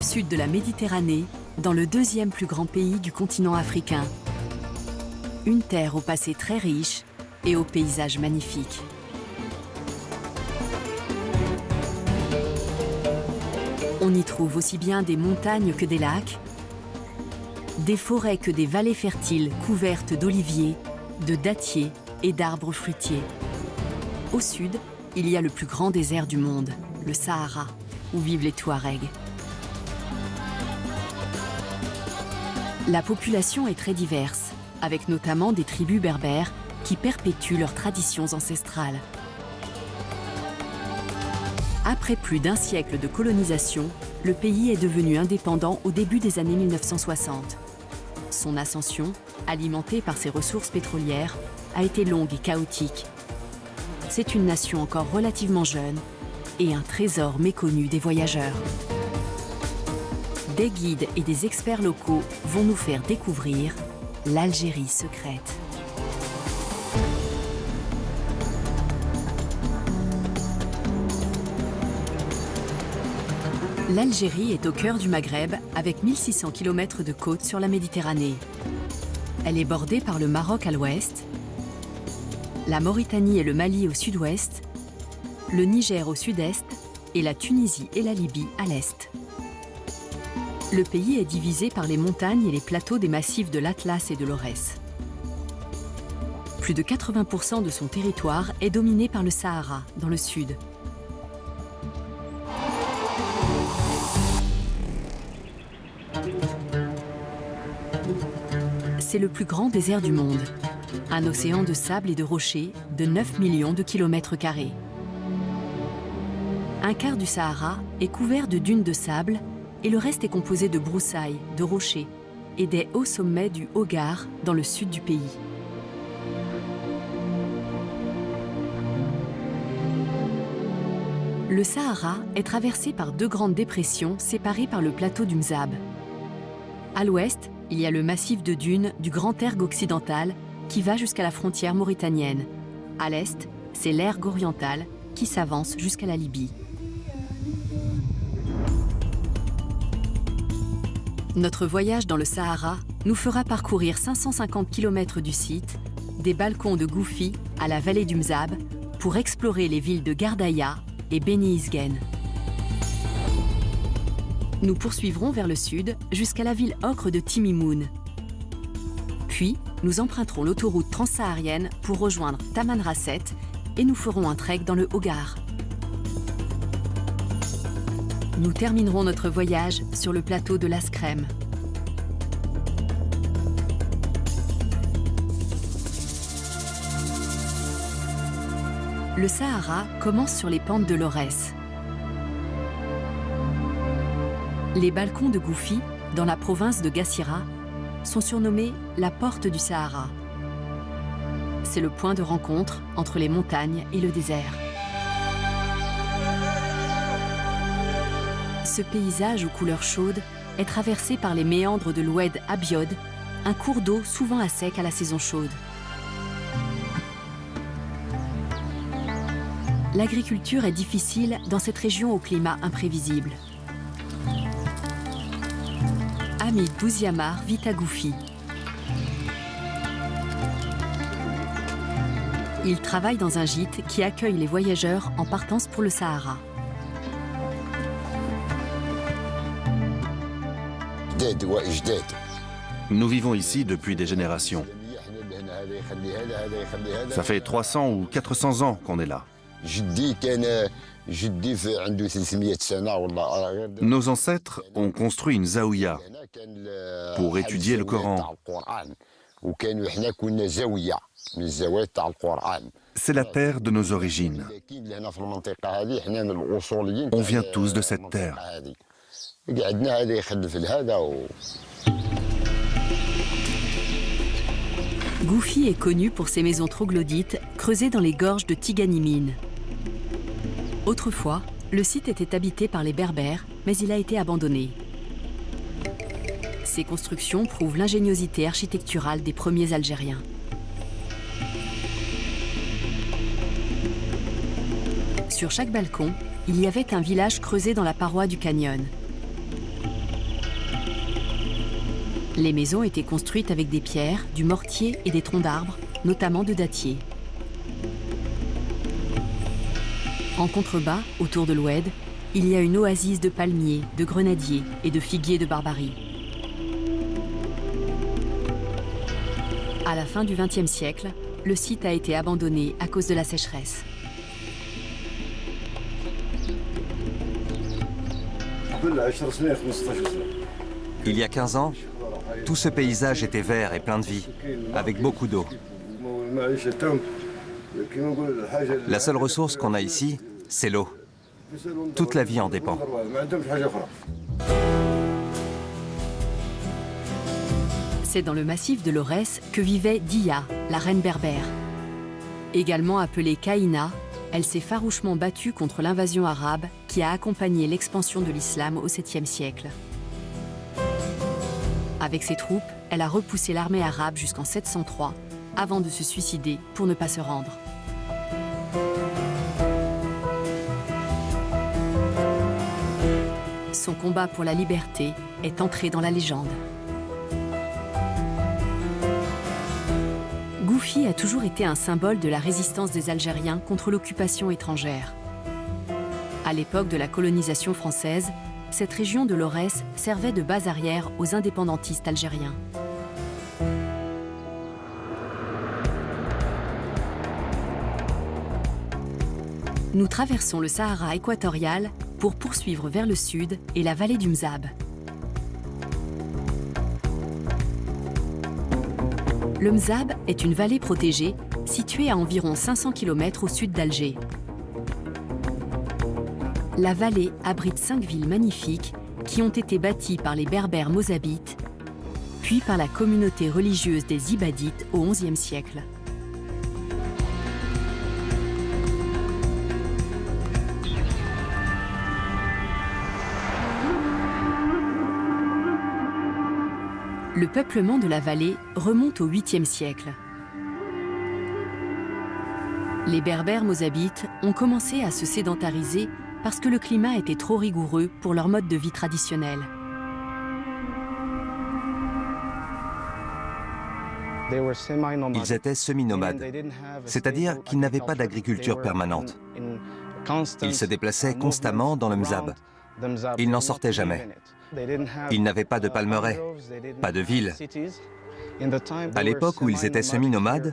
sud de la Méditerranée, dans le deuxième plus grand pays du continent africain. Une terre au passé très riche et aux paysages magnifiques. On y trouve aussi bien des montagnes que des lacs, des forêts que des vallées fertiles couvertes d'oliviers, de dattiers et d'arbres fruitiers. Au sud, il y a le plus grand désert du monde, le Sahara, où vivent les Touaregs. La population est très diverse, avec notamment des tribus berbères qui perpétuent leurs traditions ancestrales. Après plus d'un siècle de colonisation, le pays est devenu indépendant au début des années 1960. Son ascension, alimentée par ses ressources pétrolières, a été longue et chaotique. C'est une nation encore relativement jeune et un trésor méconnu des voyageurs. Des guides et des experts locaux vont nous faire découvrir l'Algérie secrète. L'Algérie est au cœur du Maghreb avec 1600 km de côte sur la Méditerranée. Elle est bordée par le Maroc à l'ouest, la Mauritanie et le Mali au sud-ouest, le Niger au sud-est et la Tunisie et la Libye à l'est. Le pays est divisé par les montagnes et les plateaux des massifs de l'Atlas et de l'Aurès. Plus de 80% de son territoire est dominé par le Sahara, dans le sud. C'est le plus grand désert du monde. Un océan de sable et de rochers de 9 millions de kilomètres carrés. Un quart du Sahara est couvert de dunes de sable et le reste est composé de broussailles, de rochers et des hauts sommets du Hogar dans le sud du pays. Le Sahara est traversé par deux grandes dépressions séparées par le plateau du Mzab. À l'ouest, il y a le massif de dunes du Grand Erg occidental qui va jusqu'à la frontière mauritanienne. À l'est, c'est l'Erg oriental qui s'avance jusqu'à la Libye. Notre voyage dans le Sahara nous fera parcourir 550 km du site, des balcons de Goufi à la vallée du Mzab, pour explorer les villes de Gardaïa et Beni Isguen. Nous poursuivrons vers le sud jusqu'à la ville ocre de Timimoun. Puis, nous emprunterons l'autoroute transsaharienne pour rejoindre Tamanrasset et nous ferons un trek dans le Hogar. Nous terminerons notre voyage sur le plateau de l'Askrem. Le Sahara commence sur les pentes de l'Aurès. Les balcons de Goufi, dans la province de Gassira, sont surnommés la porte du Sahara. C'est le point de rencontre entre les montagnes et le désert. Ce paysage aux couleurs chaudes est traversé par les méandres de l'Oued Abiod, un cours d'eau souvent à sec à la saison chaude. L'agriculture est difficile dans cette région au climat imprévisible. Hamid Bouziamar vit à Goufi. Il travaille dans un gîte qui accueille les voyageurs en partance pour le Sahara. Nous vivons ici depuis des générations. Ça fait 300 ou 400 ans qu'on est là. Nos ancêtres ont construit une zaouïa pour étudier le Coran. C'est la terre de nos origines. On vient tous de cette terre. Goufi est connu pour ses maisons troglodytes creusées dans les gorges de Tiganimine. Autrefois, le site était habité par les Berbères, mais il a été abandonné. Ces constructions prouvent l'ingéniosité architecturale des premiers Algériens. Sur chaque balcon, il y avait un village creusé dans la paroi du canyon. Les maisons étaient construites avec des pierres, du mortier et des troncs d'arbres, notamment de dattiers. En contrebas, autour de l'Oued, il y a une oasis de palmiers, de grenadiers et de figuiers de Barbarie. À la fin du XXe siècle, le site a été abandonné à cause de la sécheresse. Il y a 15 ans, tout ce paysage était vert et plein de vie, avec beaucoup d'eau. La seule ressource qu'on a ici, c'est l'eau. Toute la vie en dépend. C'est dans le massif de l'Aurès que vivait Dia, la reine berbère. Également appelée Kaïna, elle s'est farouchement battue contre l'invasion arabe qui a accompagné l'expansion de l'islam au 7e siècle. Avec ses troupes, elle a repoussé l'armée arabe jusqu'en 703, avant de se suicider pour ne pas se rendre. Son combat pour la liberté est entré dans la légende. Goufi a toujours été un symbole de la résistance des Algériens contre l'occupation étrangère. À l'époque de la colonisation française, cette région de l'Aurès servait de base arrière aux indépendantistes algériens. Nous traversons le Sahara équatorial pour poursuivre vers le sud et la vallée du Mzab. Le Mzab est une vallée protégée située à environ 500 km au sud d'Alger. La vallée abrite 5 villes magnifiques qui ont été bâties par les Berbères mozabites, puis par la communauté religieuse des Ibadites au XIe siècle. Le peuplement de la vallée remonte au 8e siècle. Les Berbères mozabites ont commencé à se sédentariser parce que le climat était trop rigoureux pour leur mode de vie traditionnel. Ils étaient semi-nomades, c'est-à-dire qu'ils n'avaient pas d'agriculture permanente. Ils se déplaçaient constamment dans le Mzab. Ils n'en sortaient jamais. Ils n'avaient pas de palmeraies, pas de villes. À l'époque où ils étaient semi-nomades,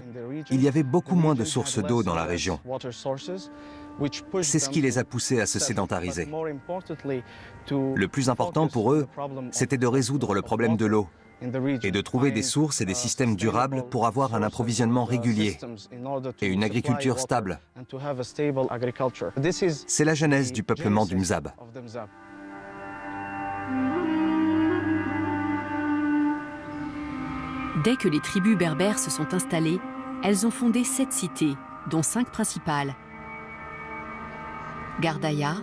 il y avait beaucoup moins de sources d'eau dans la région. C'est ce qui les a poussés à se sédentariser. Le plus important pour eux, c'était de résoudre le problème de l'eau et de trouver des sources et des systèmes durables pour avoir un approvisionnement régulier et une agriculture stable. C'est la genèse du peuplement du Mzab. Dès que les tribus berbères se sont installées, elles ont fondé 7 cités, dont 5 principales. Gardaïa,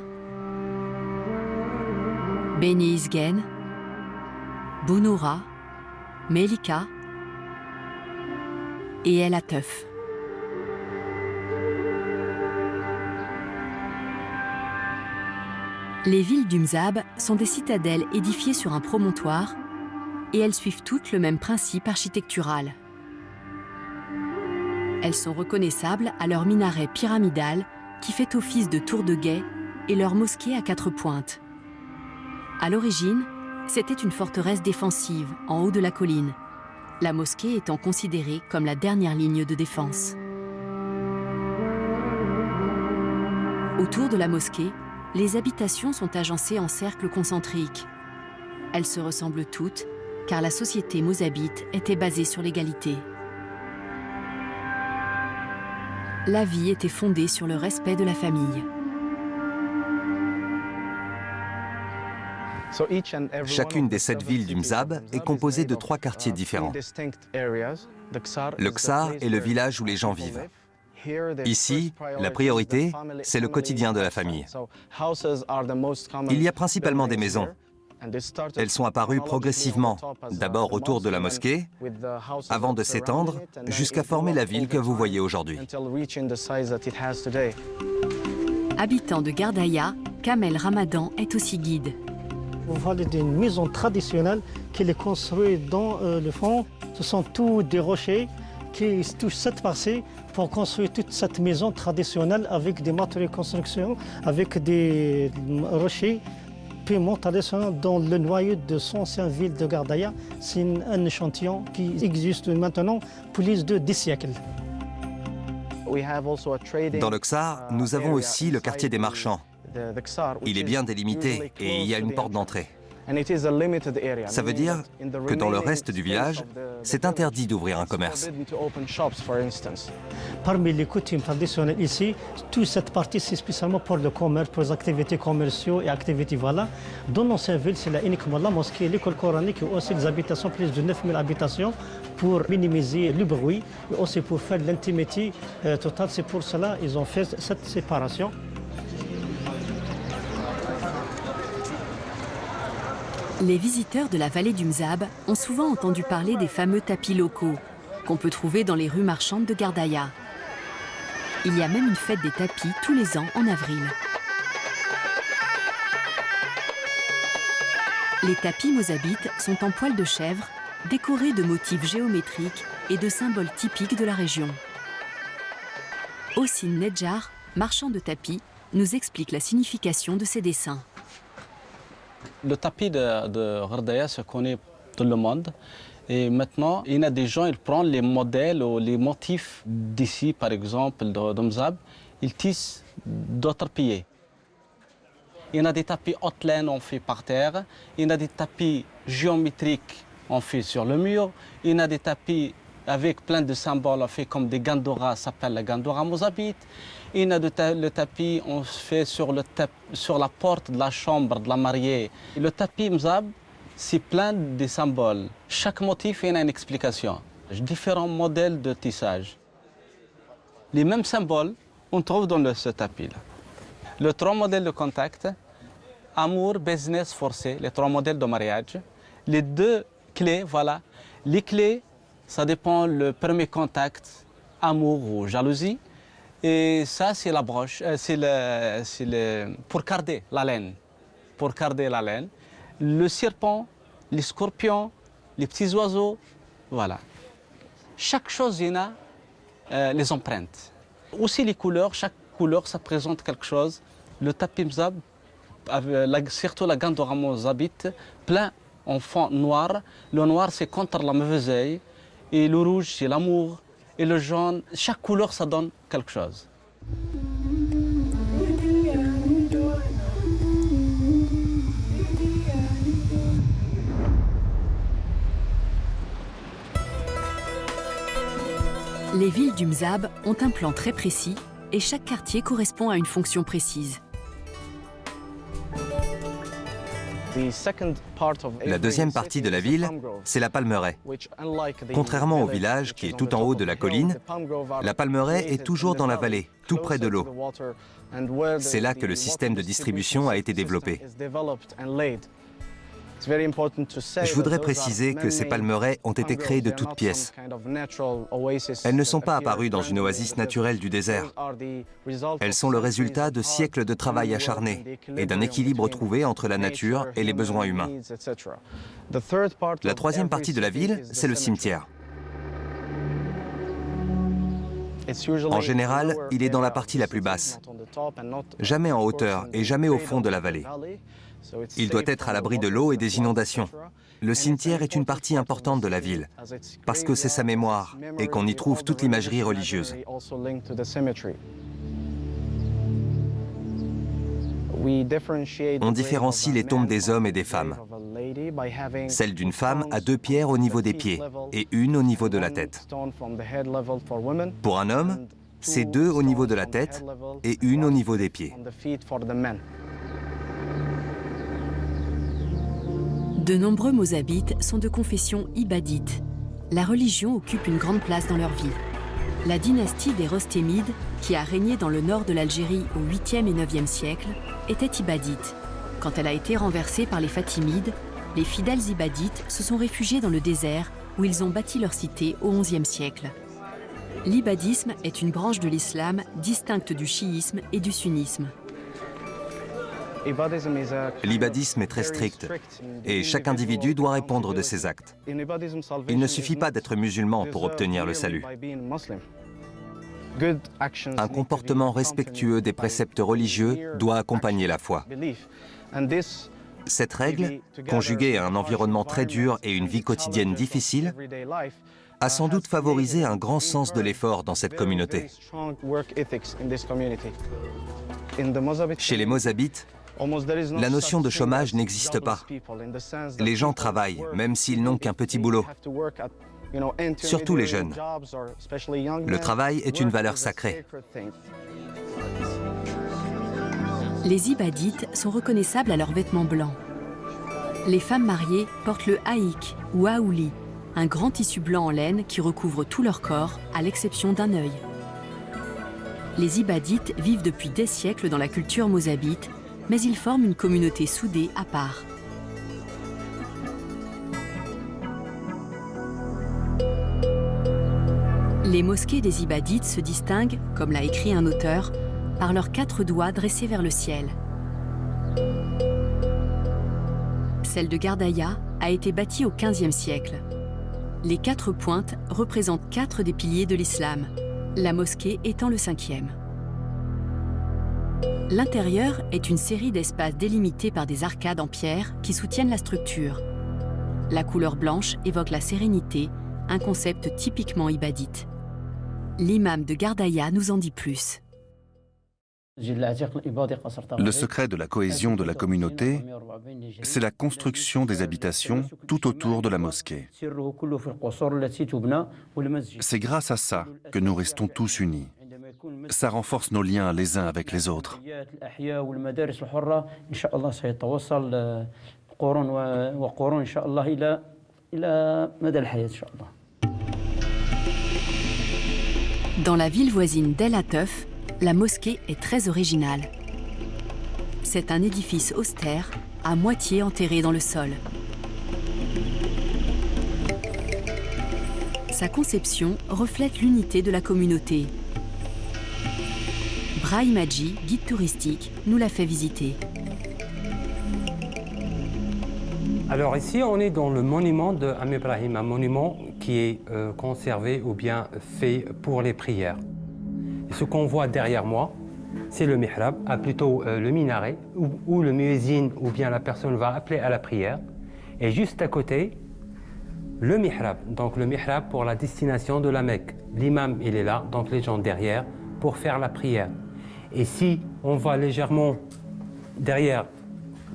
Beni Isgen, Bounoura, Melika et El Atef. Les villes du Mzab sont des citadelles édifiées sur un promontoire et elles suivent toutes le même principe architectural. Elles sont reconnaissables à leur minaret pyramidal qui fait office de tour de guet et leur mosquée à 4 pointes. À l'origine, c'était une forteresse défensive en haut de la colline, la mosquée étant considérée comme la dernière ligne de défense. Autour de la mosquée, les habitations sont agencées en cercles concentriques. Elles se ressemblent toutes, car la société mozabite était basée sur l'égalité. La vie était fondée sur le respect de la famille. Chacune des 7 villes du Mzab est composée de 3 quartiers différents. Le Ksar est le village où les gens vivent. Ici, la priorité, c'est le quotidien de la famille. Il y a principalement des maisons. Elles sont apparues progressivement, d'abord autour de la mosquée, avant de s'étendre jusqu'à former la ville que vous voyez aujourd'hui. Habitant de Gardaïa, Kamel Ramadan est aussi guide. Vous voyez une maison traditionnelle qui est construite dans le fond. Ce sont tous des rochers qui touchent cette partie pour construire toute cette maison traditionnelle avec des matériaux de construction, avec des rochers purement traditionnels dans le noyau de son ancienne ville de Gardaïa. C'est un échantillon qui existe maintenant plus de 10 siècles. Dans le Ksar, nous avons aussi le quartier des marchands. Il est bien délimité et il y a une porte d'entrée. Ça veut dire que dans le reste du village, c'est interdit d'ouvrir un commerce. Parmi les coutumes traditionnelles ici, toute cette partie c'est spécialement pour le commerce, pour les activités commerciales et activités voilà. Dans l'ancienne ville, c'est là uniquement la mosquée, l'école coranique et aussi les habitations, plus de 9000 habitations pour minimiser le bruit et aussi pour faire l'intimité totale. C'est pour cela qu'ils ont fait cette séparation. Les visiteurs de la vallée du Mzab ont souvent entendu parler des fameux tapis locaux qu'on peut trouver dans les rues marchandes de Gardaïa. Il y a même une fête des tapis tous les ans en avril. Les tapis mozabites sont en poil de chèvre, décorés de motifs géométriques et de symboles typiques de la région. Hossin Nedjar, marchand de tapis, nous explique la signification de ces dessins. Le tapis de Gardaïa se connaît tout le monde. Et maintenant, il y a des gens, ils prennent les modèles ou les motifs d'ici, par exemple, de Mzab, ils tissent d'autres pieds. Il y en a des tapis haute laine, on fait par terre. Il y en a des tapis géométriques, on fait sur le mur. Il y en a des tapis avec plein de symboles, on fait comme des gandoras, ça s'appelle la gandora mozabite. Il y en a le tapis, on fait sur la porte de la chambre de la mariée. Le tapis Mzab, c'est plein de symboles. Chaque motif, il y a une explication. Différents modèles de tissage. Les mêmes symboles, on trouve dans ce tapis-là. Les 3 modèles de contact, amour, business, forcé, les 3 modèles de mariage. Les 2 clés, voilà. Les clés, ça dépend le premier contact, amour ou jalousie. Et ça, c'est la broche, pour garder la laine. Pour garder la laine. Le serpent, les scorpions, les petits oiseaux, voilà. Chaque chose, il y en a les empreintes. Aussi les couleurs, chaque couleur, ça présente quelque chose. Le tapis Mzab, surtout la gandora mozabite, plein en fond noir. Le noir, c'est contre la mauvaise œil. Et le rouge, c'est l'amour. Et le jaune, chaque couleur, ça donne quelque chose. Les villes du Mzab ont un plan très précis et chaque quartier correspond à une fonction précise. La deuxième partie de la ville, c'est la palmeraie. Contrairement au village qui est tout en haut de la colline, la palmeraie est toujours dans la vallée, tout près de l'eau. C'est là que le système de distribution a été développé. Je voudrais préciser que ces palmeraies ont été créées de toutes pièces. Elles ne sont pas apparues dans une oasis naturelle du désert. Elles sont le résultat de siècles de travail acharné et d'un équilibre trouvé entre la nature et les besoins humains. La troisième partie de la ville, c'est le cimetière. En général, il est dans la partie la plus basse, jamais en hauteur et jamais au fond de la vallée. Il doit être à l'abri de l'eau et des inondations. Le cimetière est une partie importante de la ville, parce que c'est sa mémoire et qu'on y trouve toute l'imagerie religieuse. On différencie les tombes des hommes et des femmes. Celle d'une femme a 2 pierres au niveau des pieds et une au niveau de la tête. Pour un homme, c'est 2 au niveau de la tête et une au niveau des pieds. De nombreux mozabites sont de confession ibadite. La religion occupe une grande place dans leur vie. La dynastie des Rostémides, qui a régné dans le nord de l'Algérie au 8e et 9e siècle, était ibadite. Quand elle a été renversée par les Fatimides, les fidèles ibadites se sont réfugiés dans le désert où ils ont bâti leur cité au 11e siècle. L'ibadisme est une branche de l'islam distincte du chiisme et du sunnisme. L'ibadisme est très strict et chaque individu doit répondre de ses actes. Il ne suffit pas d'être musulman pour obtenir le salut. Un comportement respectueux des préceptes religieux doit accompagner la foi. Cette règle, conjuguée à un environnement très dur et une vie quotidienne difficile, a sans doute favorisé un grand sens de l'effort dans cette communauté. Chez les Mozabites, la notion de chômage n'existe pas. Les gens travaillent, même s'ils n'ont qu'un petit boulot. Surtout les jeunes. Le travail est une valeur sacrée. Les ibadites sont reconnaissables à leurs vêtements blancs. Les femmes mariées portent le haïk ou aouli, un grand tissu blanc en laine qui recouvre tout leur corps, à l'exception d'un œil. Les ibadites vivent depuis des siècles dans la culture mozabite, mais ils forment une communauté soudée à part. Les mosquées des ibadites se distinguent, comme l'a écrit un auteur, par leurs 4 doigts dressés vers le ciel. Celle de Gardaïa a été bâtie au XVe siècle. Les 4 pointes représentent 4 des piliers de l'islam, la mosquée étant le 5e. L'intérieur est une série d'espaces délimités par des arcades en pierre qui soutiennent la structure. La couleur blanche évoque la sérénité, un concept typiquement ibadite. L'imam de Gardaïa nous en dit plus. Le secret de la cohésion de la communauté, c'est la construction des habitations tout autour de la mosquée. C'est grâce à ça que nous restons tous unis. Ça renforce nos liens les uns avec les autres. Dans la ville voisine d'El Atef, la mosquée est très originale. C'est un édifice austère, à moitié enterré dans le sol. Sa conception reflète l'unité de la communauté. Brahim Hadji, guide touristique, nous l'a fait visiter. Alors ici, on est dans le monument de Am Ibrahim, un monument qui est conservé ou bien fait pour les prières. Et ce qu'on voit derrière moi, c'est le mihrab, plutôt le minaret, où le muezzin ou bien la personne va appeler à la prière. Et juste à côté, le mihrab, donc le mihrab pour la destination de la Mecque. L'imam, il est là, donc les gens derrière, pour faire la prière. Et si on va légèrement derrière,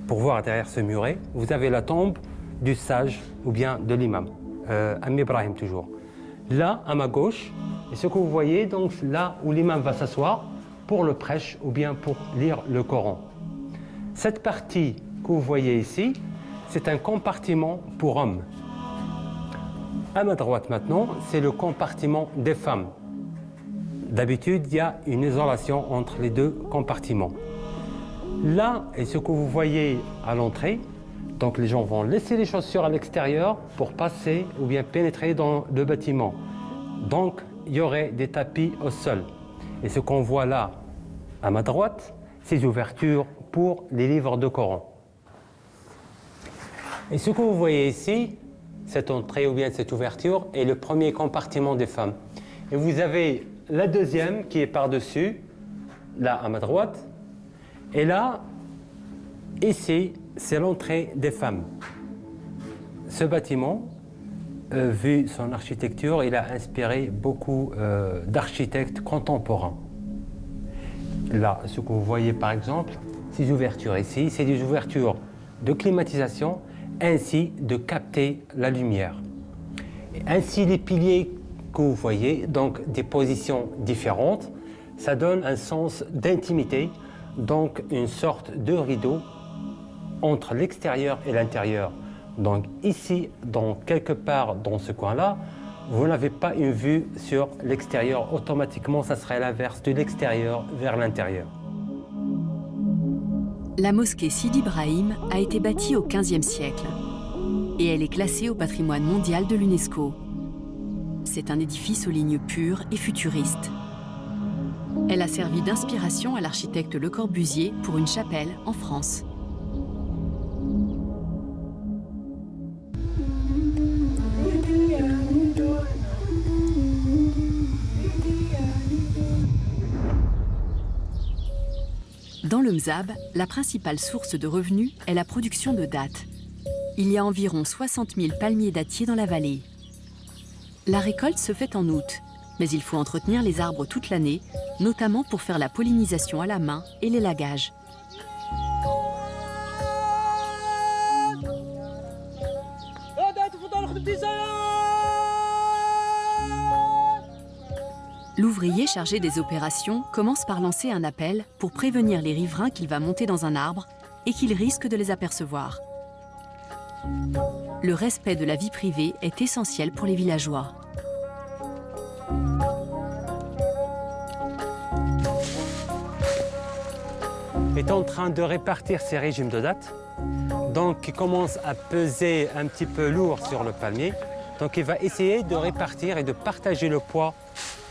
pour voir derrière ce muret, vous avez la tombe du sage ou bien de l'imam, Am Ibrahim toujours. Là, à ma gauche, et ce que vous voyez, donc là où l'imam va s'asseoir pour le prêche ou bien pour lire le Coran. Cette partie que vous voyez ici, c'est un compartiment pour hommes. À ma droite maintenant, c'est le compartiment des femmes. D'habitude, il y a une isolation entre les deux compartiments. Là, et ce que vous voyez à l'entrée, donc les gens vont laisser les chaussures à l'extérieur pour passer ou bien pénétrer dans le bâtiment. Donc, il y aurait des tapis au sol. Et ce qu'on voit là, à ma droite, c'est ouvertures pour les livres de Coran. Et ce que vous voyez ici, cette entrée ou bien cette ouverture, est le premier compartiment des femmes. Et vous avez la deuxième qui est par-dessus, là à ma droite. Et là, ici, c'est l'entrée des femmes. Ce bâtiment, vu son architecture, il a inspiré beaucoup d'architectes contemporains. Là, ce que vous voyez par exemple, ces ouvertures ici, c'est des ouvertures de climatisation, ainsi de capter la lumière. Et ainsi, les piliers que vous voyez, donc des positions différentes, ça donne un sens d'intimité, donc une sorte de rideau entre l'extérieur et l'intérieur. Donc ici, quelque part dans ce coin-là, vous n'avez pas une vue sur l'extérieur. Automatiquement, ça serait l'inverse, de l'extérieur vers l'intérieur. La mosquée Sidi Ibrahim a été bâtie au XVe siècle et elle est classée au patrimoine mondial de l'UNESCO. C'est un édifice aux lignes pures et futuristes. Elle a servi d'inspiration à l'architecte Le Corbusier pour une chapelle en France. Mzab, la principale source de revenus est la production de dattes. Il y a environ 60 000 palmiers dattiers dans la vallée. La récolte se fait en août, mais il faut entretenir les arbres toute l'année, notamment pour faire la pollinisation à la main et l'élagage. L'ouvrier chargé des opérations commence par lancer un appel pour prévenir les riverains qu'il va monter dans un arbre et qu'ils risquent de les apercevoir. Le respect de la vie privée est essentiel pour les villageois. Est en train de répartir ces régimes de dattes, donc il commence à peser un petit peu lourd sur le palmier. Donc il va essayer de répartir et de partager le poids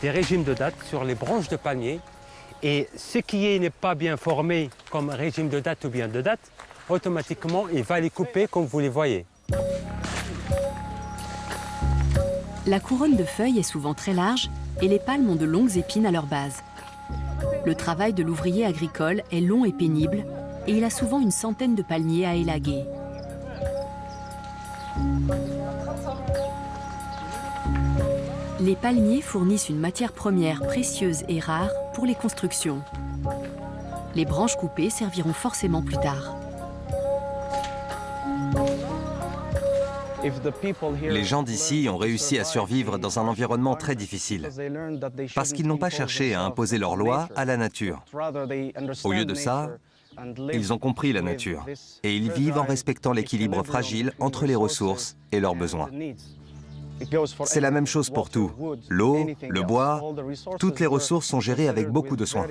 des régimes de dattes sur les branches de palmier. Et ce qui n'est pas bien formé comme régime de dattes ou bien de dattes, automatiquement il va les couper comme vous les voyez. La couronne de feuilles est souvent très large et les palmes ont de longues épines à leur base. Le travail de l'ouvrier agricole est long et pénible et il a souvent une centaine de palmiers à élaguer. Les palmiers fournissent une matière première précieuse et rare pour les constructions. Les branches coupées serviront forcément plus tard. Les gens d'ici ont réussi à survivre dans un environnement très difficile, parce qu'ils n'ont pas cherché à imposer leurs lois à la nature. Au lieu de ça, ils ont compris la nature, et ils vivent en respectant l'équilibre fragile entre les ressources et leurs besoins. C'est la même chose pour tout. L'eau, le bois, toutes les ressources sont gérées avec beaucoup de soin.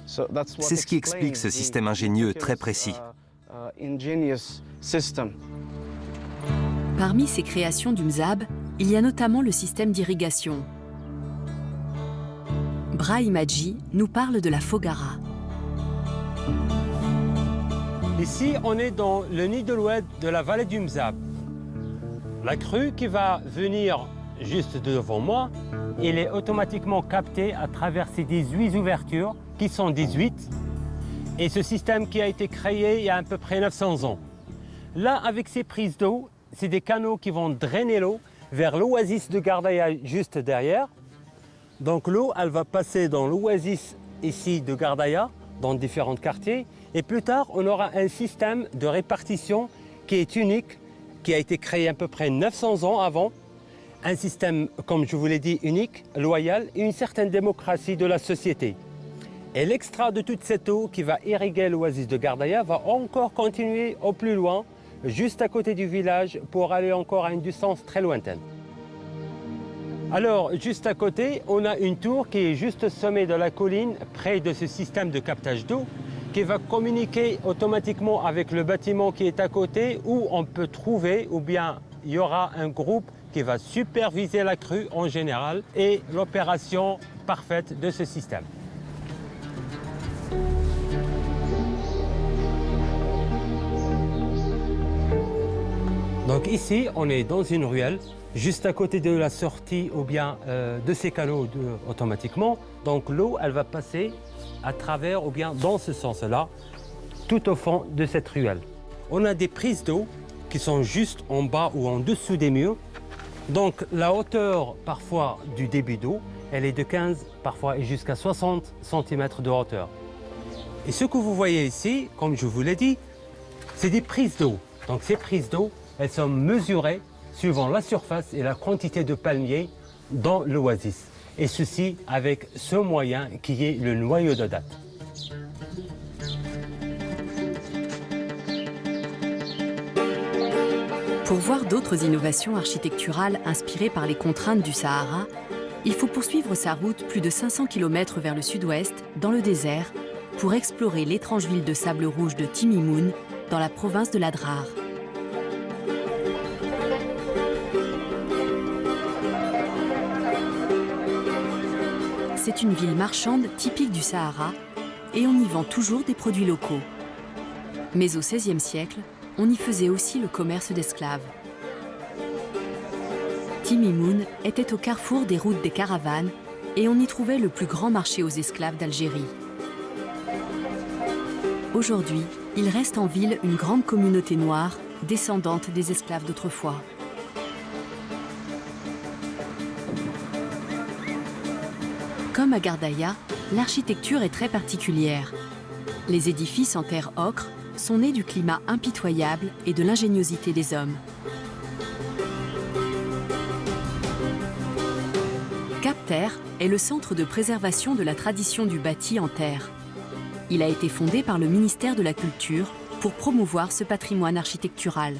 C'est ce qui explique ce système ingénieux très précis. Parmi ces créations du Mzab, il y a notamment le système d'irrigation. Brahim Hadji nous parle de la Fogara. Ici, on est dans le nid de l'oued de la vallée du Mzab. La crue qui va venir juste devant moi, elle est automatiquement captée à travers ces 18 ouvertures, qui sont 18. Et ce système qui a été créé il y a à peu près 900 ans. Là, avec ces prises d'eau, c'est des canaux qui vont drainer l'eau vers l'oasis de Gardaya juste derrière. Donc l'eau, elle va passer dans l'oasis ici de Gardaya, dans différents quartiers. Et plus tard, on aura un système de répartition qui est unique, qui a été créé à peu près 900 ans avant. Un système, comme je vous l'ai dit, unique, loyal et une certaine démocratie de la société. Et l'extra de toute cette eau qui va irriguer l'oasis de Gardaya va encore continuer au plus loin, juste à côté du village, pour aller encore à une distance très lointaine. Alors, juste à côté, on a une tour qui est juste au sommet de la colline, près de ce système de captage d'eau, qui va communiquer automatiquement avec le bâtiment qui est à côté, où on peut trouver, ou bien il y aura un groupe qui va superviser la crue en général et l'opération parfaite de ce système. Donc ici, on est dans une ruelle, juste à côté de la sortie ou bien de ces canaux automatiquement. Donc l'eau, elle va passer à travers ou bien dans ce sens-là, tout au fond de cette ruelle. On a des prises d'eau qui sont juste en bas ou en dessous des murs. Donc la hauteur parfois du débit d'eau, elle est de 15, parfois jusqu'à 60 cm de hauteur. Et ce que vous voyez ici, comme je vous l'ai dit, c'est des prises d'eau. Donc ces prises d'eau, elles sont mesurées suivant la surface et la quantité de palmiers dans l'oasis. Et ceci avec ce moyen qui est le noyau de dattes. Pour voir d'autres innovations architecturales inspirées par les contraintes du Sahara, il faut poursuivre sa route plus de 500 km vers le sud-ouest, dans le désert, pour explorer l'étrange ville de sable rouge de Timimoun, dans la province de l'Adrar. C'est une ville marchande typique du Sahara et on y vend toujours des produits locaux. Mais au XVIe siècle, on y faisait aussi le commerce d'esclaves. Timimoun était au carrefour des routes des caravanes et on y trouvait le plus grand marché aux esclaves d'Algérie. Aujourd'hui, il reste en ville une grande communauté noire, descendante des esclaves d'autrefois. Comme à Gardaïa, l'architecture est très particulière. Les édifices en terre ocre sont nés du climat impitoyable et de l'ingéniosité des hommes. Cap Terre est le centre de préservation de la tradition du bâti en terre. Il a été fondé par le ministère de la Culture pour promouvoir ce patrimoine architectural.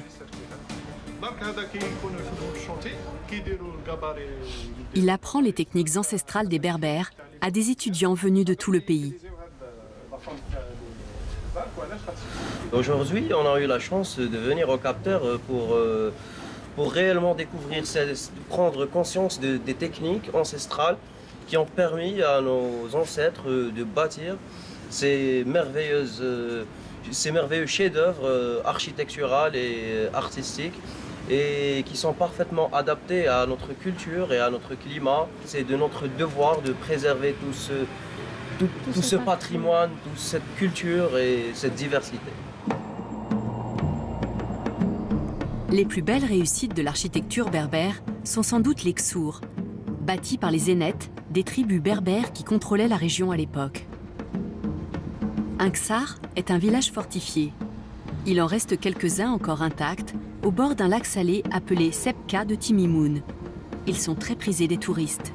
Il apprend les techniques ancestrales des Berbères à des étudiants venus de tout le pays. Aujourd'hui, on a eu la chance de venir au Cap Terre pour réellement découvrir, prendre conscience des techniques ancestrales qui ont permis à nos ancêtres de bâtir ces merveilleux chefs-d'œuvre architecturaux et artistiques et qui sont parfaitement adaptés à notre culture et à notre climat. C'est de notre devoir de préserver tout ce patrimoine, toute cette culture et cette diversité. Les plus belles réussites de l'architecture berbère sont sans doute les Ksours, bâtis par les Zénètes, des tribus berbères qui contrôlaient la région à l'époque. Un Ksar est un village fortifié. Il en reste quelques-uns encore intacts, au bord d'un lac salé appelé Sebka de Timimoun. Ils sont très prisés des touristes.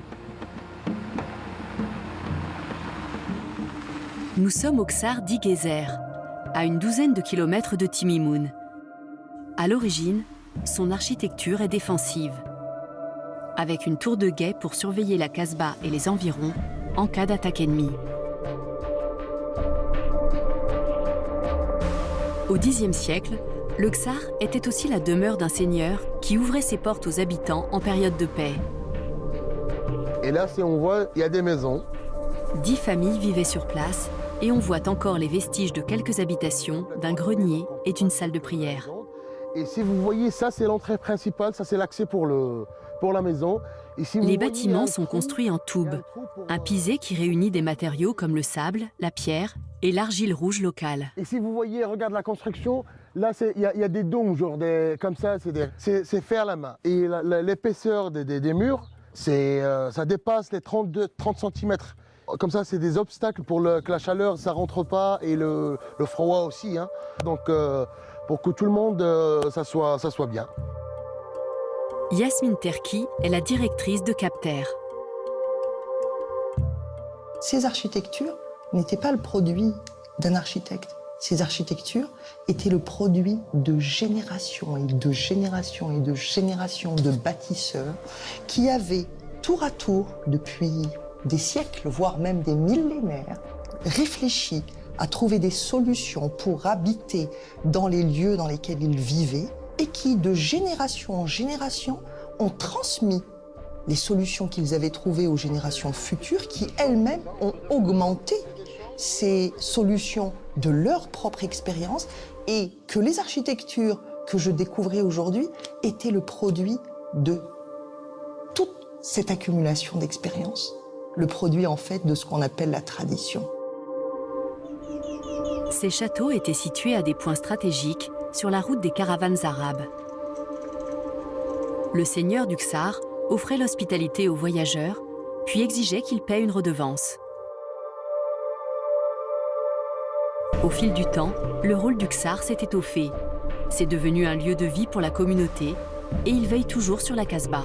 Nous sommes au Ksar d'Igezer, à une douzaine de kilomètres de Timimoun. À l'origine, son architecture est défensive, avec une tour de guet pour surveiller la Casbah et les environs en cas d'attaque ennemie. Au Xe siècle, le Ksar était aussi la demeure d'un seigneur qui ouvrait ses portes aux habitants en période de paix. Et là, si on voit, il y a des maisons. 10 familles vivaient sur place et on voit encore les vestiges de quelques habitations, d'un grenier et d'une salle de prière. Et si vous voyez, ça c'est l'entrée principale, ça c'est l'accès pour la maison. Et si les bâtiments sont construits en toubes, un pisé qui réunit des matériaux comme le sable, la pierre et l'argile rouge locale. Et si vous voyez, regarde la construction, là il y a des dômes, genre comme ça, c'est fait à la main. Et l'épaisseur des murs, ça dépasse les 30 cm. Comme ça, c'est des obstacles pour que la chaleur, ça rentre pas, et le froid aussi. Hein. Donc, pour que tout le monde, ça soit bien. Yasmine Terki est la directrice de Cap Terre. Ces architectures n'étaient pas le produit d'un architecte. Ces architectures étaient le produit de générations et de générations et de générations de bâtisseurs qui avaient tour à tour, depuis des siècles, voire même des millénaires, réfléchi à trouver des solutions pour habiter dans les lieux dans lesquels ils vivaient et qui, de génération en génération, ont transmis les solutions qu'ils avaient trouvées aux générations futures qui, elles-mêmes, ont augmenté ces solutions de leur propre expérience et que les architectures que je découvrais aujourd'hui étaient le produit de toute cette accumulation d'expériences, le produit en fait de ce qu'on appelle la tradition. Ces châteaux étaient situés à des points stratégiques sur la route des caravanes arabes. Le seigneur du Ksar offrait l'hospitalité aux voyageurs, puis exigeait qu'ils paient une redevance. Au fil du temps, le rôle du Ksar s'est étoffé. C'est devenu un lieu de vie pour la communauté et il veille toujours sur la Casbah.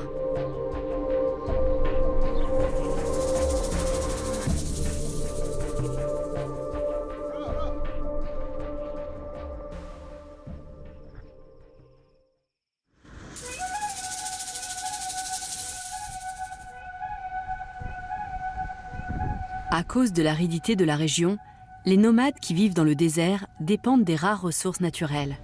À cause de l'aridité de la région, les nomades qui vivent dans le désert dépendent des rares ressources naturelles.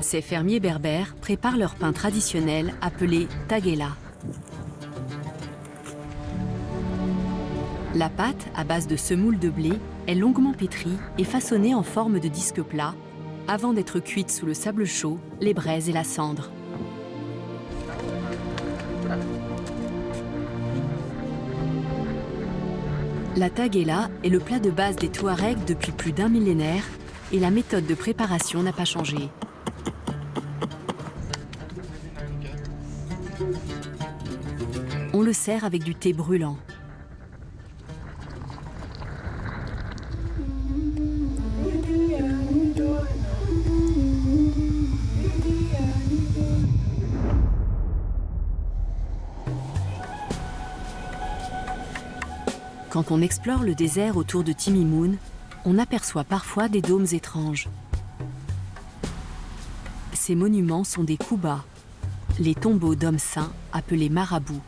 Ces fermiers berbères préparent leur pain traditionnel appelé tagela. La pâte, à base de semoule de blé, est longuement pétrie et façonnée en forme de disque plat, avant d'être cuite sous le sable chaud, les braises et la cendre. La taguela est le plat de base des Touaregs depuis plus d'un millénaire et la méthode de préparation n'a pas changé. On le sert avec du thé brûlant. Quand on explore le désert autour de Timimoun, on aperçoit parfois des dômes étranges. Ces monuments sont des koubas, les tombeaux d'hommes saints appelés marabouts.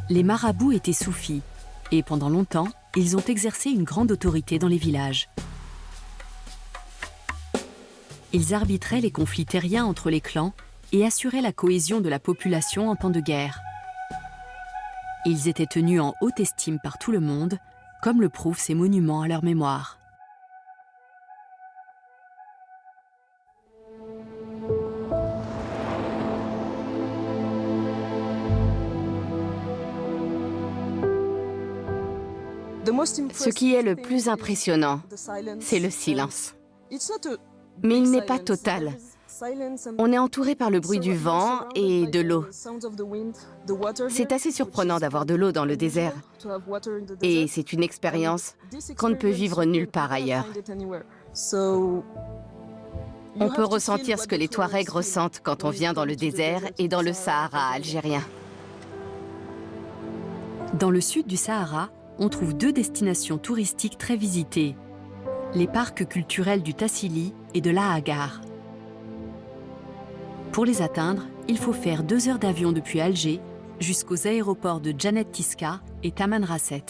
Les marabouts étaient soufis et pendant longtemps, ils ont exercé une grande autorité dans les villages. Ils arbitraient les conflits terriens entre les clans et assuraient la cohésion de la population en temps de guerre. Ils étaient tenus en haute estime par tout le monde, comme le prouvent ces monuments à leur mémoire. Ce qui est le plus impressionnant, c'est le silence. Mais il n'est pas total. On est entouré par le bruit du vent et de l'eau. C'est assez surprenant d'avoir de l'eau dans le désert. Et c'est une expérience qu'on ne peut vivre nulle part ailleurs. On peut ressentir ce que les Touaregs ressentent quand on vient dans le désert et dans le Sahara algérien. Dans le sud du Sahara, on trouve deux destinations touristiques très visitées, les parcs culturels du Tassili et de l'Ahagar. Pour les atteindre, il faut faire 2 heures d'avion depuis Alger jusqu'aux aéroports de Djanet Tiska et Tamanrasset.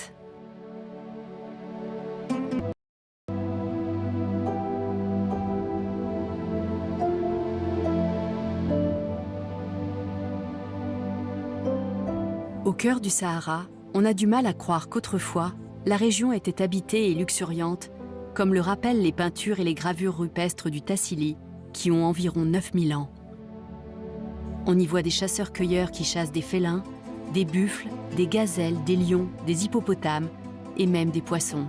Au cœur du Sahara, on a du mal à croire qu'autrefois, la région était habitée et luxuriante, comme le rappellent les peintures et les gravures rupestres du Tassili, qui ont environ 9000 ans. On y voit des chasseurs-cueilleurs qui chassent des félins, des buffles, des gazelles, des lions, des hippopotames et même des poissons.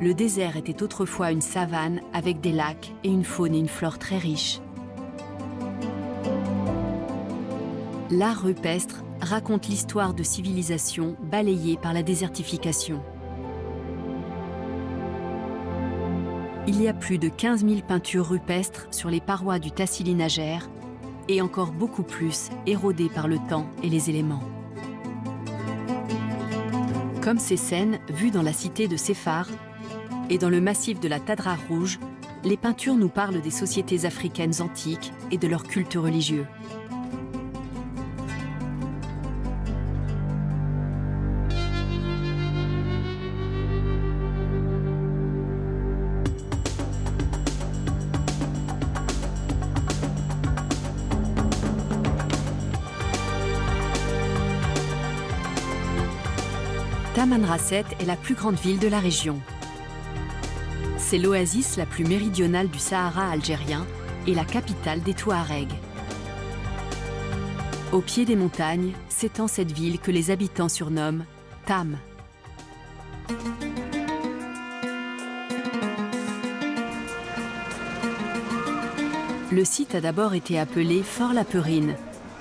Le désert était autrefois une savane avec des lacs et une faune et une flore très riches. L'art rupestre raconte l'histoire de civilisations balayées par la désertification. Il y a plus de 15 000 peintures rupestres sur les parois du Tassili Najer et encore beaucoup plus érodées par le temps et les éléments. Comme ces scènes vues dans la cité de Séphar et dans le massif de la Tadra Rouge, les peintures nous parlent des sociétés africaines antiques et de leur culte religieux. Tamanrasset est la plus grande ville de la région. C'est l'oasis la plus méridionale du Sahara algérien et la capitale des Touaregs. Au pied des montagnes s'étend cette ville que les habitants surnomment Tam. Le site a d'abord été appelé Fort-la-Perrine,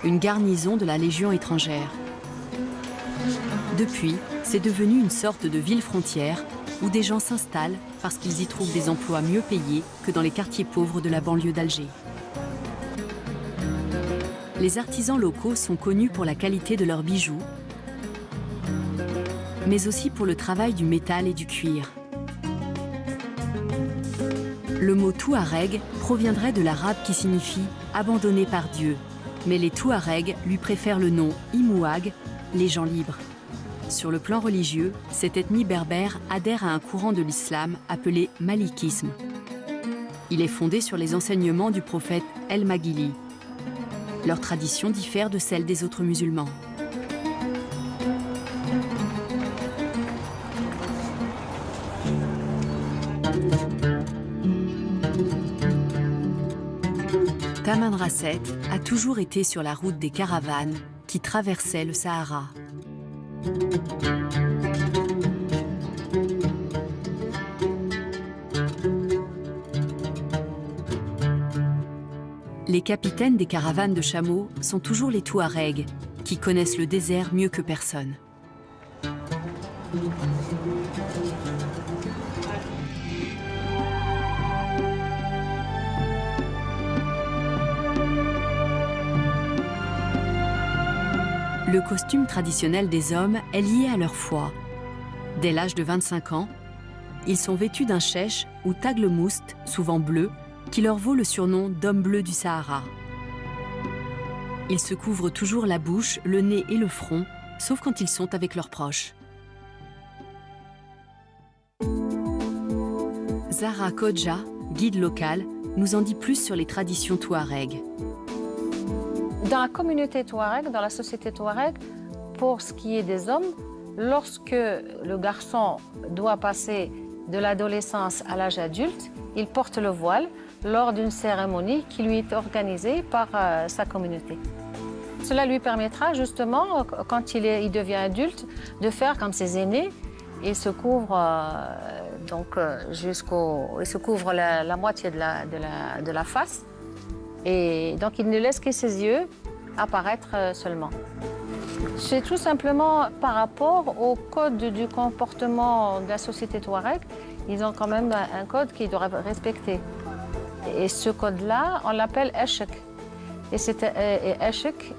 une garnison de la Légion étrangère. Depuis, c'est devenu une sorte de ville frontière où des gens s'installent parce qu'ils y trouvent des emplois mieux payés que dans les quartiers pauvres de la banlieue d'Alger. Les artisans locaux sont connus pour la qualité de leurs bijoux, mais aussi pour le travail du métal et du cuir. Le mot Touareg proviendrait de l'arabe qui signifie « abandonné par Dieu », mais les Touaregs lui préfèrent le nom Imouag, les gens libres. Sur le plan religieux, cette ethnie berbère adhère à un courant de l'islam appelé malikisme. Il est fondé sur les enseignements du prophète El-Maghili. Leur tradition diffère de celle des autres musulmans. Taman Rasset a toujours été sur la route des caravanes qui traversaient le Sahara. Les capitaines des caravanes de chameaux sont toujours les Touaregs, qui connaissent le désert mieux que personne. Le costume traditionnel des hommes est lié à leur foi. Dès l'âge de 25 ans, ils sont vêtus d'un chèche ou taglemoust, souvent bleu, qui leur vaut le surnom d'homme bleu du Sahara. Ils se couvrent toujours la bouche, le nez et le front, sauf quand ils sont avec leurs proches. Zahra Kodja, guide local, nous en dit plus sur les traditions touaregs. Dans la communauté touareg, dans la société touareg, pour ce qui est des hommes, lorsque le garçon doit passer de l'adolescence à l'âge adulte, il porte le voile lors d'une cérémonie qui lui est organisée par sa communauté. Cela lui permettra justement, quand il devient adulte, de faire comme ses aînés. Il se couvre il se couvre la moitié de la face. Et donc, il ne laisse que ses yeux apparaître seulement. C'est tout simplement par rapport au code du comportement de la société touareg. Ils ont quand même un code qu'ils doivent respecter. Et ce code-là, on l'appelle Eshek. Et Eshek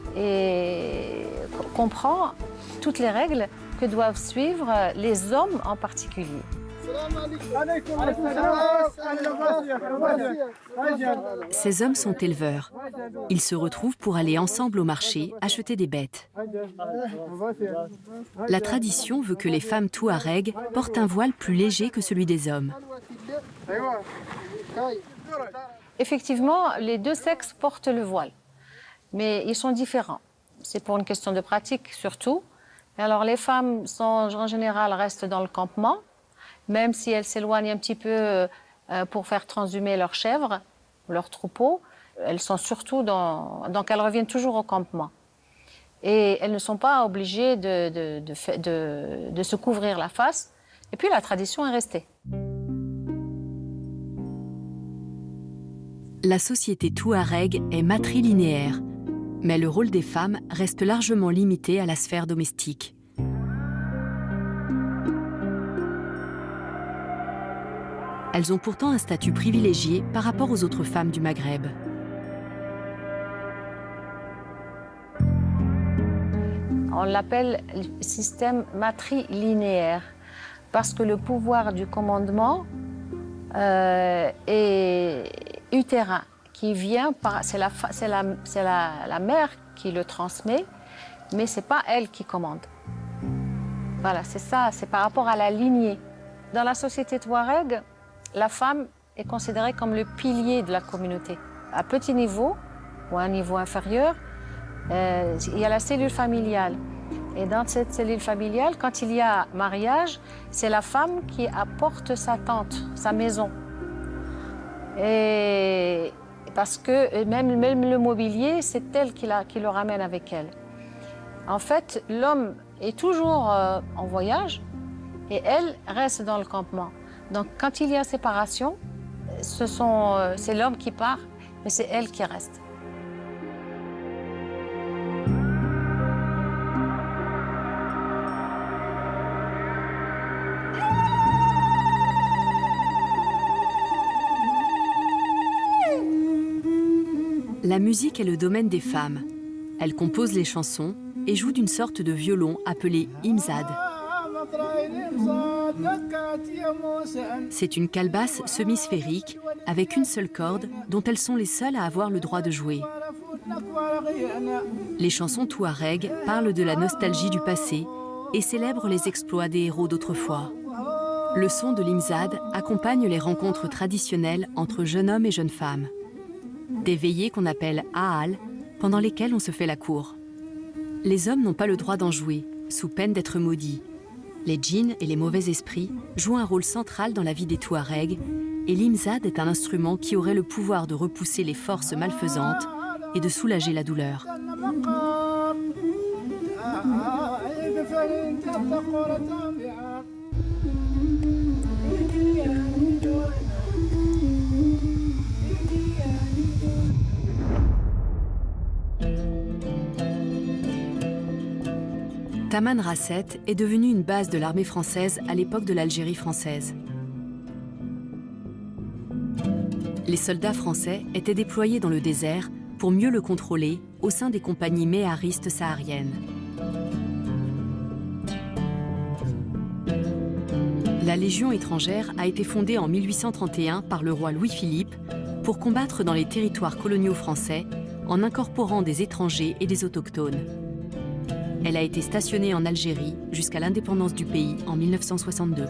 comprend toutes les règles que doivent suivre les hommes en particulier. Ces hommes sont éleveurs. Ils se retrouvent pour aller ensemble au marché acheter des bêtes. La tradition veut que les femmes touaregs portent un voile plus léger que celui des hommes. Effectivement, les deux sexes portent le voile, mais ils sont différents. C'est pour une question de pratique surtout. Alors les femmes en général restent dans le campement, même si elles s'éloignent un petit peu pour faire transhumer leurs chèvres, leurs troupeaux, elles sont surtout donc elles reviennent toujours au campement. Et elles ne sont pas obligées de se couvrir la face. Et puis la tradition est restée. La société touareg est matrilinéaire, mais le rôle des femmes reste largement limité à la sphère domestique. Elles ont pourtant un statut privilégié par rapport aux autres femmes du Maghreb. On l'appelle le système matrilinéaire parce que le pouvoir du commandement est utérin, qui vient par... C'est la mère qui le transmet, mais ce n'est pas elle qui commande. Voilà, c'est ça, c'est par rapport à la lignée. Dans la société touareg, la femme est considérée comme le pilier de la communauté. À petit niveau, ou à un niveau inférieur, il y a la cellule familiale. Et dans cette cellule familiale, quand il y a mariage, c'est la femme qui apporte sa tente, sa maison. Et parce que même le mobilier, c'est elle qui le ramène avec elle. En fait, l'homme est toujours en voyage et elle reste dans le campement. Donc, quand il y a séparation, c'est l'homme qui part, mais c'est elle qui reste. La musique est le domaine des femmes. Elles composent les chansons et jouent d'une sorte de violon appelé imzad. C'est une calebasse semi-sphérique avec une seule corde dont elles sont les seules à avoir le droit de jouer. Les chansons touaregs parlent de la nostalgie du passé et célèbrent les exploits des héros d'autrefois. Le son de l'imzad accompagne les rencontres traditionnelles entre jeunes hommes et jeunes femmes. Des veillées qu'on appelle ahal, pendant lesquelles on se fait la cour. Les hommes n'ont pas le droit d'en jouer, sous peine d'être maudits. Les djinns et les mauvais esprits jouent un rôle central dans la vie des Touaregs et l'imzad est un instrument qui aurait le pouvoir de repousser les forces malfaisantes et de soulager la douleur. Taman Rasset est devenue une base de l'armée française à l'époque de l'Algérie française. Les soldats français étaient déployés dans le désert pour mieux le contrôler au sein des compagnies méharistes sahariennes. La Légion étrangère a été fondée en 1831 par le roi Louis-Philippe pour combattre dans les territoires coloniaux français en incorporant des étrangers et des autochtones. Elle a été stationnée en Algérie jusqu'à l'indépendance du pays en 1962.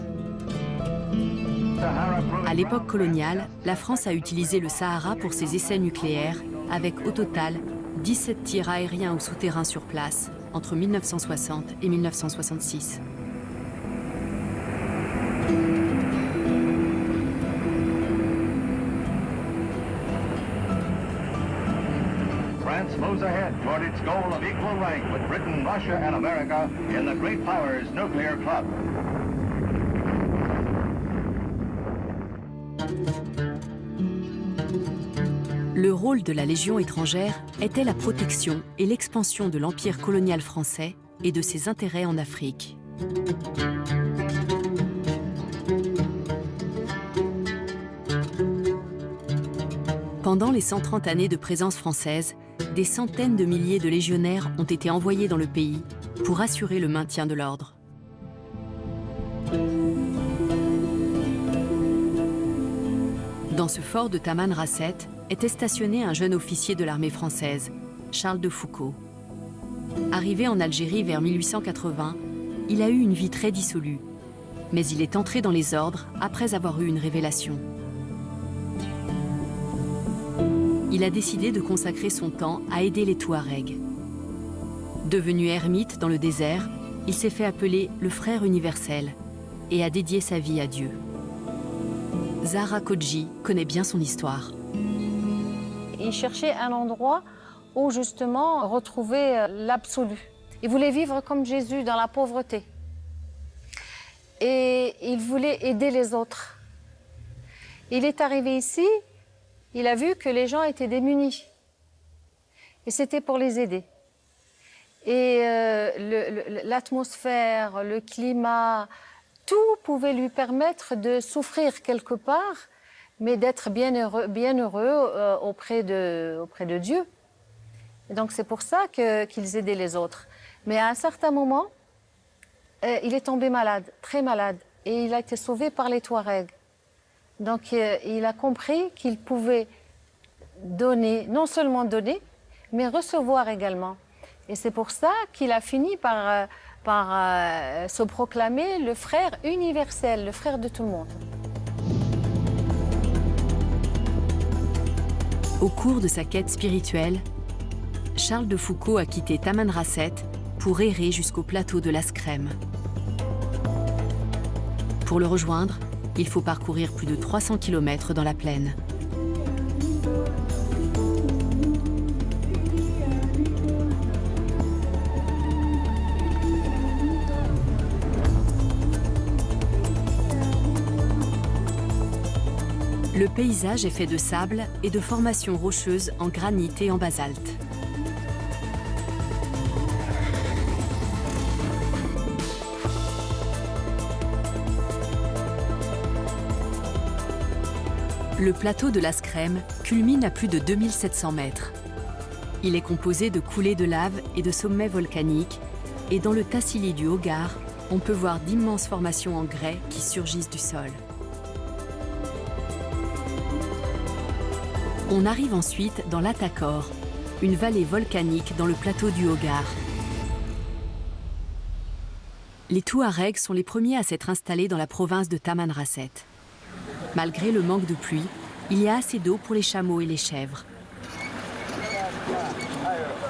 À l'époque coloniale, la France a utilisé le Sahara pour ses essais nucléaires, avec au total 17 tirs aériens ou souterrains sur place entre 1960 et 1966. France moves ahead toward its goal of equal rank with Britain, Russia, and America in the Great Powers Nuclear Club. Le rôle de la Légion étrangère était la protection et l'expansion de l'empire colonial français et de ses intérêts en Afrique. Pendant les 130 années de présence française, des centaines de milliers de légionnaires ont été envoyés dans le pays pour assurer le maintien de l'ordre. Dans ce fort de Taman Rasset était stationné un jeune officier de l'armée française, Charles de Foucauld. Arrivé en Algérie vers 1880, il a eu une vie très dissolue, mais il est entré dans les ordres après avoir eu une révélation. Il a décidé de consacrer son temps à aider les Touaregs. Devenu ermite dans le désert, il s'est fait appeler le frère universel et a dédié sa vie à Dieu. Zahra Kodji connaît bien son histoire. Il cherchait un endroit où justement retrouver l'absolu. Il voulait vivre comme Jésus dans la pauvreté. Et il voulait aider les autres. Il est arrivé ici, il a vu que les gens étaient démunis. Et c'était pour les aider. Et l'atmosphère, le climat, tout pouvait lui permettre de souffrir quelque part, mais d'être bien heureux auprès de Dieu. Et donc c'est pour ça qu'ils aidaient les autres. Mais à un certain moment, il est tombé malade, très malade, et il a été sauvé par les Touaregs. Donc il a compris qu'il pouvait donner, non seulement donner, mais recevoir également. Et c'est pour ça qu'il a fini par se proclamer le frère universel, le frère de tout le monde. Au cours de sa quête spirituelle, Charles de Foucauld a quitté Taman Rasset pour errer jusqu'au plateau de l'Askrem. Pour le rejoindre, il faut parcourir plus de 300 km dans la plaine. Le paysage est fait de sable et de formations rocheuses en granit et en basalte. Le plateau de l'Askrem culmine à plus de 2700 mètres. Il est composé de coulées de lave et de sommets volcaniques, et dans le Tassili du Hogar, on peut voir d'immenses formations en grès qui surgissent du sol. On arrive ensuite dans l'Atakor, une vallée volcanique dans le plateau du Hogar. Les Touaregs sont les premiers à s'être installés dans la province de Taman Rasset. Malgré le manque de pluie, il y a assez d'eau pour les chameaux et les chèvres.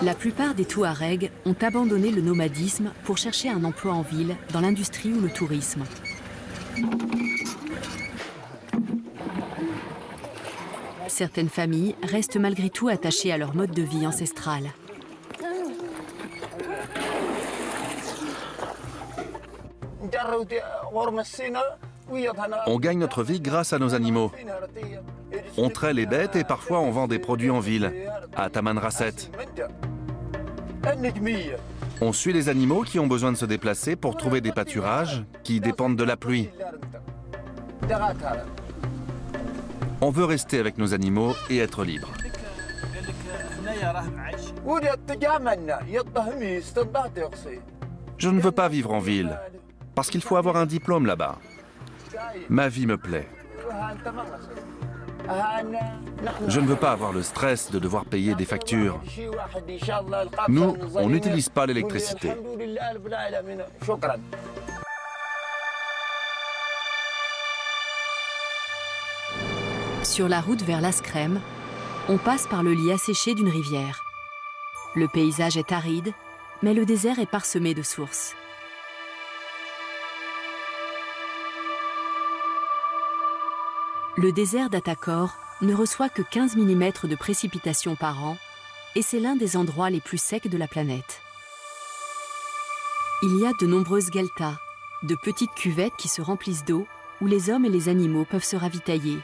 La plupart des Touaregs ont abandonné le nomadisme pour chercher un emploi en ville, dans l'industrie ou le tourisme. Certaines familles restent malgré tout attachées à leur mode de vie ancestral. On gagne notre vie grâce à nos animaux. On traite les bêtes et parfois on vend des produits en ville, à Tamanrasset. On suit les animaux qui ont besoin de se déplacer pour trouver des pâturages qui dépendent de la pluie. On veut rester avec nos animaux et être libre. Je ne veux pas vivre en ville, parce qu'il faut avoir un diplôme là-bas. Ma vie me plaît. Je ne veux pas avoir le stress de devoir payer des factures. Nous, on n'utilise pas l'électricité. Sur la route vers l'Askrem, on passe par le lit asséché d'une rivière. Le paysage est aride, mais le désert est parsemé de sources. Le désert d'Atakor ne reçoit que 15 mm de précipitations par an et c'est l'un des endroits les plus secs de la planète. Il y a de nombreuses gueltas, de petites cuvettes qui se remplissent d'eau où les hommes et les animaux peuvent se ravitailler.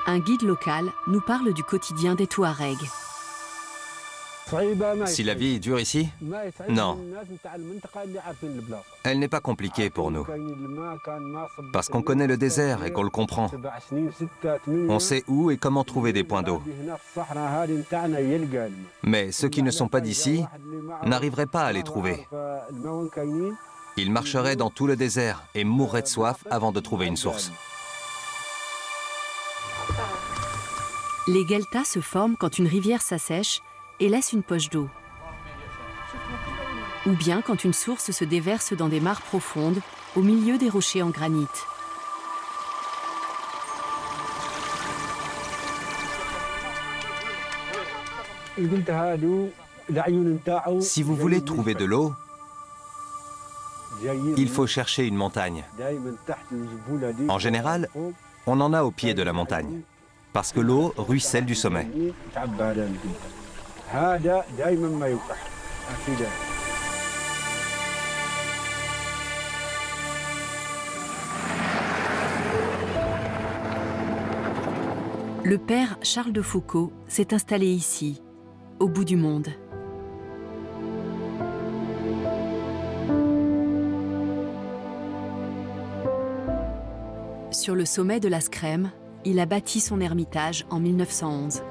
Un guide local nous parle du quotidien des Touaregs. Si la vie est dure ici? Non. Elle n'est pas compliquée pour nous. Parce qu'on connaît le désert et qu'on le comprend. On sait où et comment trouver des points d'eau. Mais ceux qui ne sont pas d'ici n'arriveraient pas à les trouver. Ils marcheraient dans tout le désert et mourraient de soif avant de trouver une source. Les gueltas se forment quand une rivière s'assèche et laisse une poche d'eau. Ou bien quand une source se déverse dans des mares profondes au milieu des rochers en granit. Si vous voulez trouver de l'eau, il faut chercher une montagne. En général, on en a au pied de la montagne, parce que l'eau ruisselle du sommet. Le père Charles de Foucauld s'est installé ici, au bout du monde. Sur le sommet de l'Askrem, il a bâti son ermitage en 1911.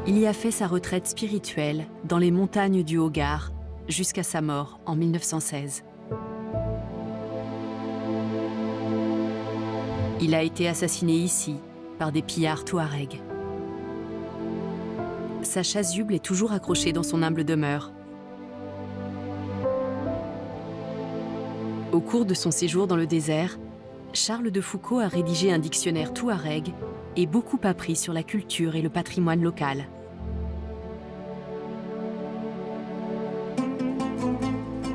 Il y a fait sa retraite spirituelle dans les montagnes du Hogar jusqu'à sa mort en 1916. Il a été assassiné ici par des pillards touaregs. Sa chasuble est toujours accrochée dans son humble demeure. Au cours de son séjour dans le désert, Charles de Foucauld a rédigé un dictionnaire touareg et beaucoup appris sur la culture et le patrimoine local.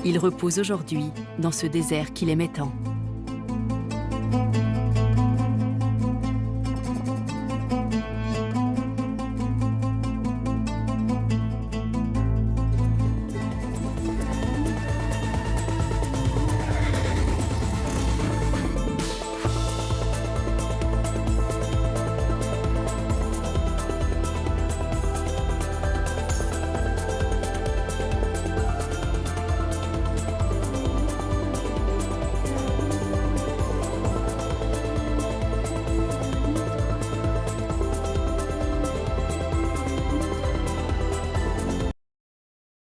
Il repose aujourd'hui dans ce désert qu'il aimait tant.